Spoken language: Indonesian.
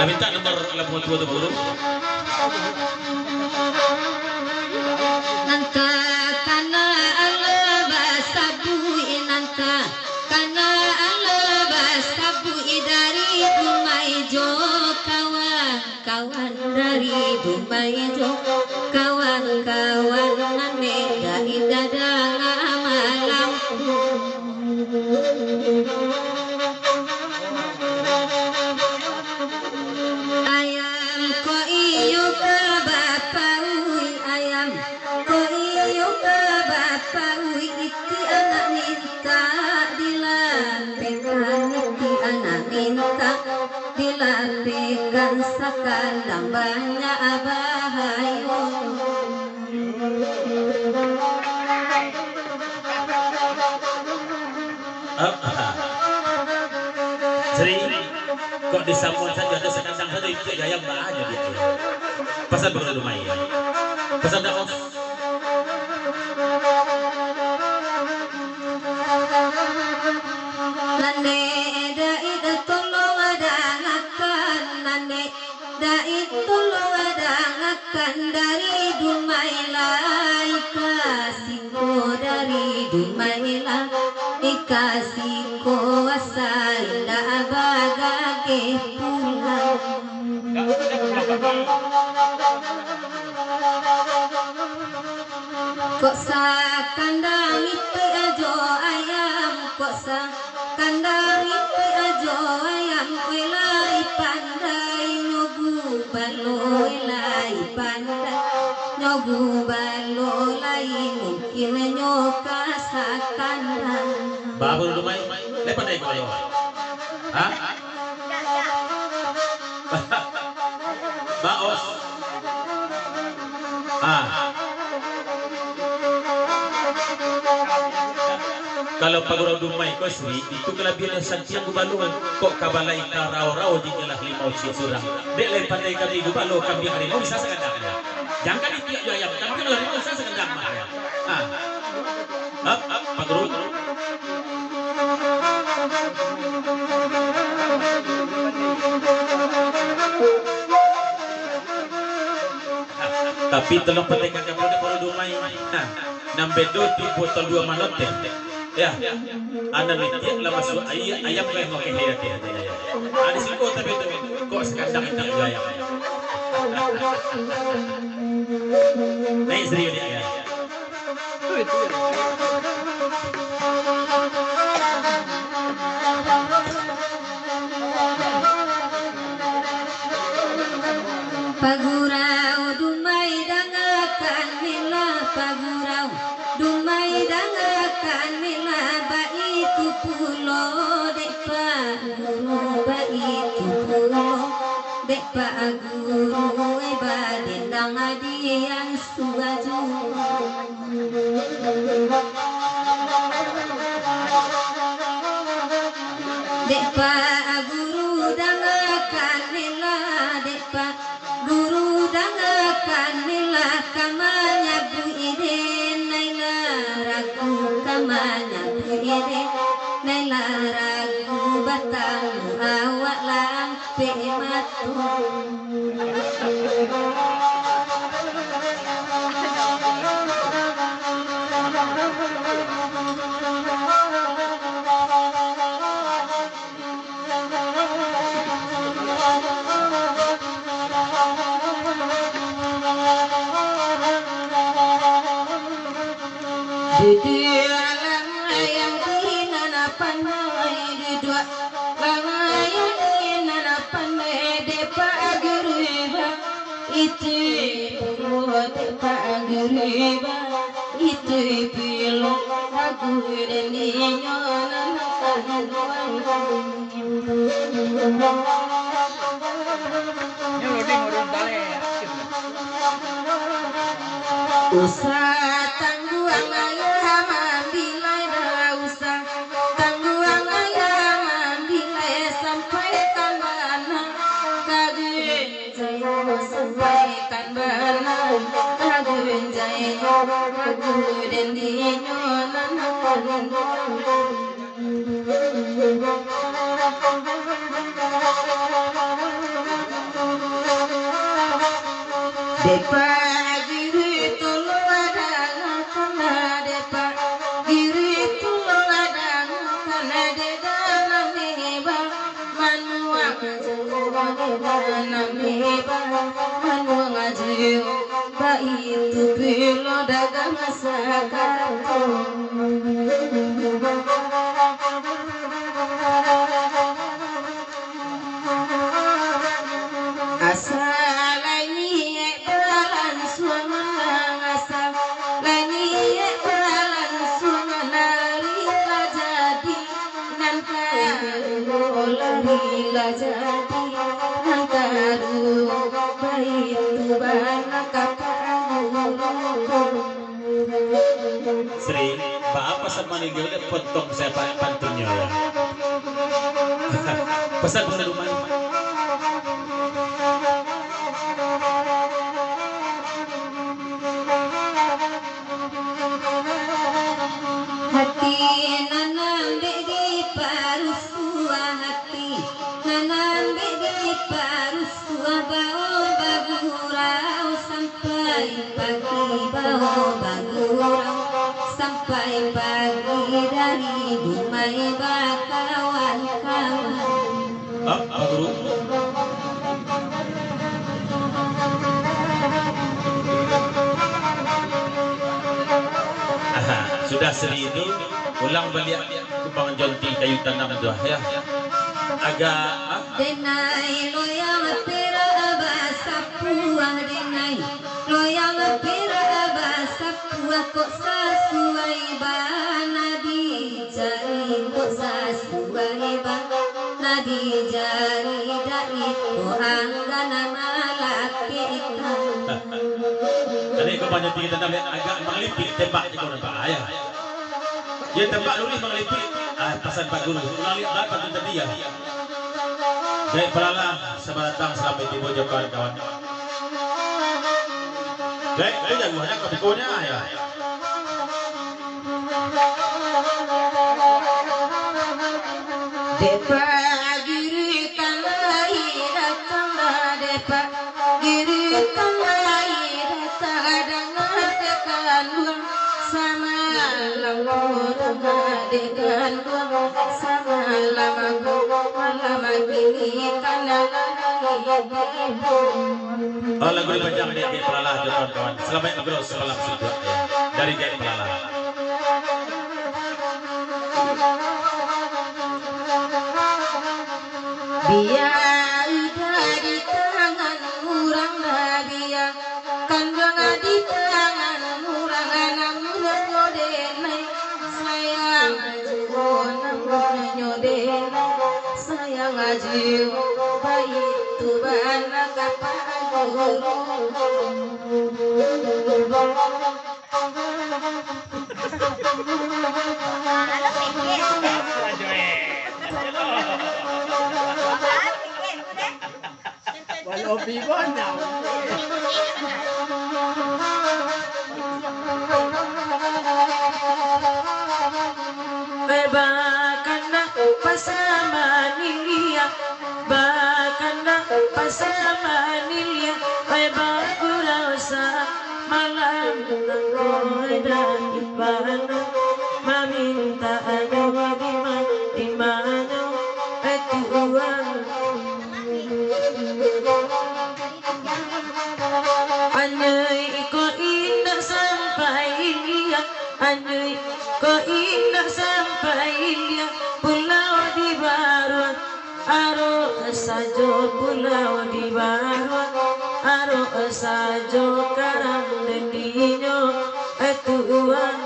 minta nomor lembu tua tu guru. Nanta kana alaba sabu inanta kana alaba sabu dari Dumaijo kawan dari Dumaijo kawan nane dari dadang malam ayam ko iyo ka bapawi ayam ko iyo ka bapawi iti anak minta dilapekan iti anak minta dilapekan sakalang banyak bahayo Seri, kok disambung saja ada sekandang saja itu ayam aja dia. Pesan begitu lumayan. Pesan dah os. Nane dai tolong ada ngakan nane dai tolong ada ngakan dari Dumaila ikasiko dari Dumaila ikasiko asal dah bagage pulang kok sa kandang itu ajo ayam kok sa kandang itu ajo ayam welai pandai nyogu balo welai pandai nyogu balo lai mungkin nyoka sa kandang Babu lumai, lepas naik kau. Hah? Baos. Kalau pagurau dumai kau sendiri itu kelebihan santiang gubalungan kok kabalai karau-rau di jalan limau surang. Dek lain pandai kami gubalo kami harimau bisa sekadang. Jangan ditiak ayam, kami kalau harimau bisa sekadang mah. Pagurau. Tapi tolong pentingkan kepada para dumai. Nambedo di botol 2 manot deh. Ya, anda lihat lah masuk ayam kayak mau kehadiran dia. Ada sih kok tapi itu kok sekadang tak ayam. Naik serius dia. Pagurau dumai dangakan mila pagurau dumai dangakan mila baitu pulo dek paguru baitu pulo dek paguru badendang adian suaju dek paguru dangakan mila dek guru dangakan mila kamanya bu ide naila ragu kamanya bu ide naila ragu batang awak lampe matu di alam ayam dinana pandai di dua ayam dinana pandai depa aguriba itu depa aguriba itu bilo aku dan nyona usah tangguang ayam ambilai dah usah tangguang ayam ambilai sampai kan bana kagin jayo sampai kan bana kagin jayo kagin dinyo nanan nami anu ngaji baitu bilo dagang sakato asalani balan suaman asalani balan suaman rila jadi nan lari jadi nan karu baitu bana Sri, apa sama nih dia potong saya pantunnya ya. Pesan rumah. hati nanam di parusua hati nanam di parusua bau bagurau sampai pagi bau bagurau sampai pagi dari dumai bakawan-kawan. Guru. Sudah Sri itu ulang balik kumbangan jonting kayu tanam doa ya. Agak Denai loyang pira basapua denai loyang pira basapua kok sasuai bana dijari kok sasuai bana dijari dari ko anggana malaki tadi kumbangan jonting tanam agak mengelipit tembak di kono bahaya. Dia tembak dulu mengelipit pasan Pak Guru. Ulang lihat pantun tadi ya. Baik pelala selamat datang selamat di Bojo kawan-kawan. Baik, jagoannya ke pikonya ya. Depa giri tanai datang depa giri tanai datang dengan sama lama dengan sama lama gini karena Oh, lagu panjang dia Gek Pelala kawan-kawan. Selamat ngobrol semalam sudah ya. Dari Gek Pelala. Dia dari tangan murang dia kandang di tangan murang anak nyodenai sayang nyodenai sayang ngaji bayi tu bana kapaguru Walau bibon na. Bakana pasama nilia bakana pasama nilia bakurasa malam nakoda ibana maminta ano di mana etuan Anyay ko indah sampai dia Anyay ko indah sampai dia Pulau di Baruan Aro sajo pulau di Baruan Aro sajo karang dendinya Etuan